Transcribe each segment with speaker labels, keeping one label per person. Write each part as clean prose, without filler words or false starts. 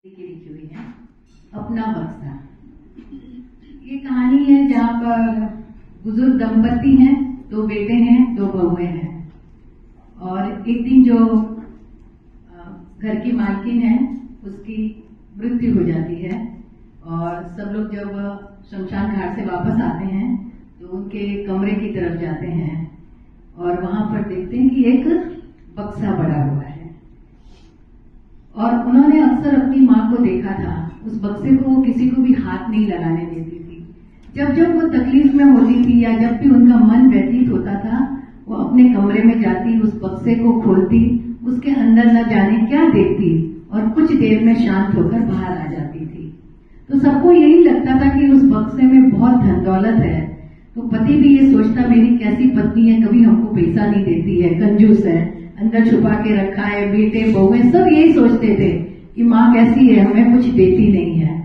Speaker 1: लिखी हुई है अपना बक्सा। ये कहानी है जहाँ पर बुजुर्ग दंपति हैं, 2 बेटे हैं, 2 बहुएं हैं। और एक दिन जो घर की मालकिन है उसकी मृत्यु हो जाती है और सब लोग जब शमशान घाट से वापस आते हैं तो उनके कमरे की तरफ जाते हैं और वहां पर देखते हैं कि एक बक्सा पड़ा हुआ है। और उन्होंने अक्सर अपनी माँ को देखा था, उस बक्से को वो किसी को भी हाथ नहीं लगाने देती थी। जब जब वो तकलीफ में होती थी या जब भी उनका मन व्यतीत होता था, वो अपने कमरे में जाती, उस बक्से को खोलती, उसके अंदर न जाने क्या देखती और कुछ देर में शांत होकर बाहर आ जाती थी। तो सबको यही लगता था कि उस बक्से में बहुत धन दौलत है। तो पति भी ये सोचता, मेरी कैसी पत्नी है, कभी हमको पैसा नहीं देती है, कंजूस है, अंदर छुपा के रखा है। बेटे बहुएं सब यही सोचते थे कि माँ कैसी है, हमें कुछ देती नहीं है।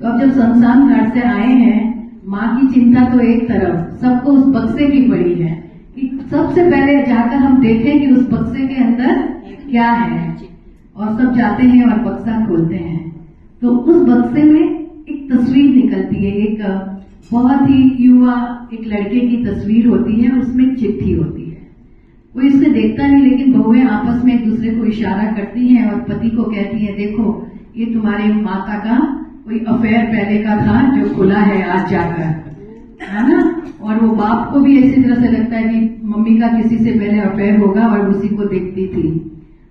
Speaker 1: तो अब जब शमशान घाट से आए हैं, माँ की चिंता तो एक तरफ, सबको उस बक्से की पड़ी है कि सबसे पहले जाकर हम देखें कि उस बक्से के अंदर क्या है। और सब जाते हैं और बक्सा खोलते हैं तो उस बक्से में एक तस्वीर निकलती है। एक बहुत ही युवा एक लड़के की तस्वीर होती है, उसमें एक चिट्ठी होती है। कोई इसे देखता नहीं, लेकिन बहुएं आपस में एक दूसरे को इशारा करती हैं और पति को कहती हैं, देखो ये तुम्हारे माता का कोई अफेयर पहले का था जो खुला है आज जाकर, है ना। और वो बाप को भी इसी तरह से लगता है कि मम्मी का किसी से पहले अफेयर होगा और उसी को देखती थी।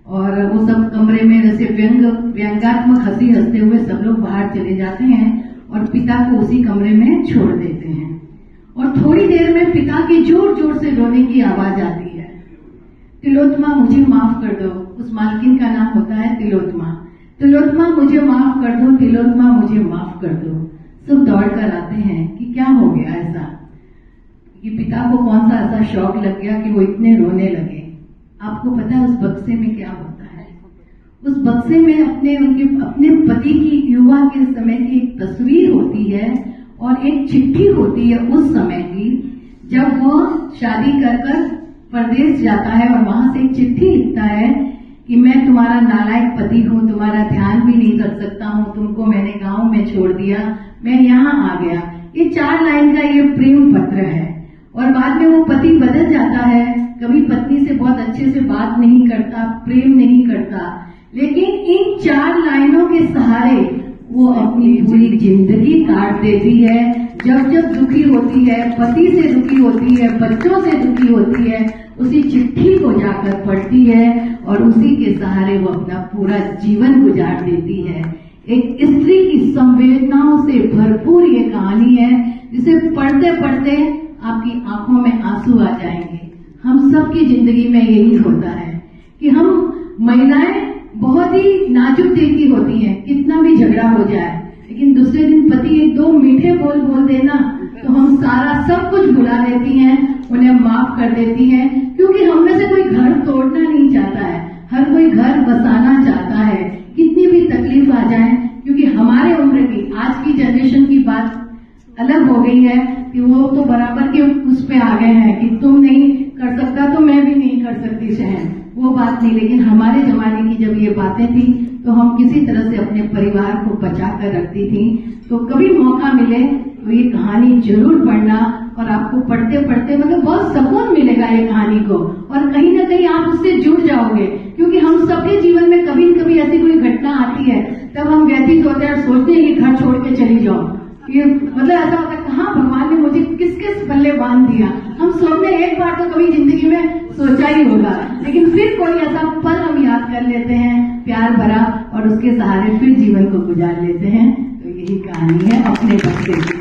Speaker 1: और वो सब कमरे में जैसे व्यंग्यात्मक हंसी हंसते हुए सब लोग बाहर चले जाते हैं और पिता को उसी कमरे में छोड़ देते हैं। और थोड़ी देर में पिता की जोर जोर से रोने की आवाज आती है, तिलोत्मा मुझे माफ कर दो। उस मालकिन का नाम होता है तिलोत्मा। तिलोत्मा मुझे माफ कर दो, तिलोत्मा मुझे माफ कर दो। सब दौड़ कर आते हैं कि क्या हो गया ऐसा, कि पिता को कौन सा ऐसा शौक लग गया कि वो इतने रोने लगे। आपको पता है उस बक्से में क्या होता है? उस बक्से में अपने पति की युवा के समय की एक तस्वीर होती है और एक चिट्ठी होती है उस समय की, जब वो शादी कर परदेश जाता है और वहां से एक चिट्ठी लिखता है कि मैं तुम्हारा नालायक पति हूँ, तुम्हारा ध्यान भी नहीं कर सकता हूँ, तुमको मैंने गांव में छोड़ दिया, मैं यहाँ आ गया। ये 4 लाइन का ये प्रेम पत्र है। और बाद में वो पति बदल जाता है, कभी पत्नी से बहुत अच्छे से बात नहीं करता, प्रेम नहीं करता, लेकिन इन 4 लाइनों के सहारे वो अपनी पूरी जिंदगी काट देती है। जब जब दुखी होती है, पति से दुखी होती है, बच्चों से दुखी होती है, उसी चिट्ठी को जाकर पढ़ती है और उसी के सहारे वो अपना पूरा जीवन गुजार देती है। एक स्त्री की संवेदनाओं से भरपूर ये कहानी है, जिसे पढ़ते पढ़ते आपकी आंखों में आंसू आ जाएंगे। हम सबकी जिंदगी में यही होता है कि हम महिलाएं बहुत ही नाजुक दिल की होती हैं, कितना भी झगड़ा हो जाए, लेकिन दूसरे दिन पति 1-2 मीठे बोल बोल देना तो हम सारा सब कुछ भुला देती हैं, उन्हें माफ कर देती हैं। क्योंकि हम में से कोई घर तोड़ना नहीं चाहता है, हर कोई घर बसाना चाहता है, कितनी भी तकलीफ आ जाए। क्योंकि हमारे उम्र की, आज की जनरेशन की बात अलग हो गई है कि वो तो बराबर के उस पे आ गए हैं कि तुम नहीं कर सकता तो मैं भी नहीं कर सकती सहन, वो बात नहीं। लेकिन हमारे जमाने की जब ये बातें थी तो हम किसी तरह से अपने परिवार को बचा कर रखती थी। तो कभी मौका मिले तो ये कहानी जरूर पढ़ना और आपको पढ़ते पढ़ते मतलब बहुत सुकून मिलेगा ये कहानी को, और कहीं ना कहीं आप उससे जुड़ जाओगे। क्योंकि हम सबके जीवन में कभी न कभी ऐसी कोई घटना आती है, तब हम व्यतीत होते हैं और सोचते हैं कि घर छोड़ के चली जाओ। ये मतलब ऐसा होता है, कहाँ भगवान ने मुझे किस किस पल्ले बांध दिया। हम सबने एक बार तो कभी जिंदगी में सोचा ही होगा, लेकिन फिर कोई ऐसा पल हम याद कर लेते हैं प्यार भरा और उसके सहारे फिर जीवन को गुजार लेते हैं। तो यही कहानी है अपने बच्चे की।